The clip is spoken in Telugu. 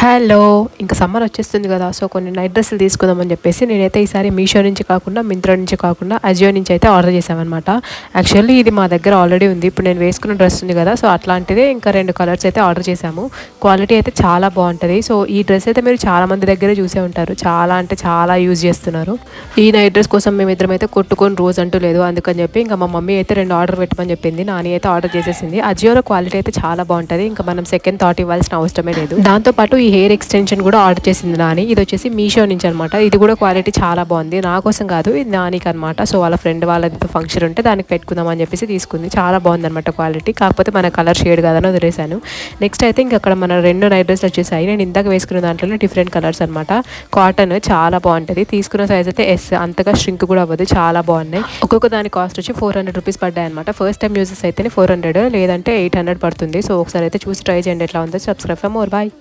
హలో! ఇంక సమ్మర్ వచ్చేస్తుంది గదా! సో, కొన్ని నైట్ డ్రెస్సులు తీసుకుందామని జెప్పేసి నేనైతే ఈసారి మీషో నుంచి కాకుండా, మింత్రా నుంచి కాకుండా అజియో నుంచి అయితే ఆర్డర్ చేశామనమాట. యాక్చువల్లీ ఇది మా దగ్గర ఆల్రెడీ ఉంది. ఇప్పుడు నేను వేసుకున్న డ్రెస్ ఉంది గదా! సో, అట్లాంటిదే ఇంకా 2 కలర్స్ అయితే ఆర్డర్ చేశాము. క్వాలిటీ అయితే చాలా బావుంటది. సో, ఈ డ్రెస్ అయితే మీరు చాలా మంది దగ్గరే చూసే ఉంటారు. చాలా అంటే చాలా యూజ్ చేస్తున్నారు. ఈ నైట్ డ్రెస్ కోసం మేమిద్దరం అయితే కొట్టుకొని రోజంటూ లేదు. అందుకని చెప్పి ఇంకా మా మమ్మీ అయితే 2 ఆర్డర్ పెట్టమని చెప్పింది. నాని అయితే ఆర్డర్ చేసేసింది. అజియోలో క్వాలిటీ అయితే చాలా బావుంటది. ఇంకా మనం సెకండ్ థాట్ ఇవ్వాల్సిన అవసరమే లేదు. దాంతో పాటు ఈ హెయిర్ ఎక్స్టెన్షన్ కూడా ఆర్డర్ చేసింది నాని. ఇది వచ్చేసి మీషో నుంచి అనమాట. ఇది కూడా క్వాలిటీ చాలా బాగుంది. నా కోసం కాదు, ఇది నానికి అనమాట. సో వాళ్ళ ఫ్రెండ్ వాళ్ళది ఫంక్షన్ ఉంటే దానికి పెట్టుకుందాం అని చెప్పేసి తీసుకుంది. చాలా బాగుంది అనమాట క్వాలిటీ. కాకపోతే మన కలర్ షేడ్ కాదని వదిలేసాను. నెక్స్ట్ అయితే ఇంకా అక్కడ మన 2 నైట్ డ్రెస్లు వచ్చేసాయి. నేను ఇందాక వేసుకున్న దాంట్లోనే డిఫరెంట్ కలర్స్ అనమాట. కాటన్ చాలా బాగుంటుంది. తీసుకున్న సైజ్ అయితే ఎస్, అంతగా ష్రింక్ కూడా అవ్వదు. చాలా బాగున్నాయి. ఒక్కొక్క దాని కాస్ట్ వచ్చి 400 రూపీస్ పడ్డాయి అనమాట. ఫస్ట్ టైం యూజెస్ అయితే 400, లేదంటే 800 పడుతుంది. సో ఒకసారి అయితే చూసి ట్రై చేయండి ఎట్లా ఉందో. Subscribe for more. బాయ్.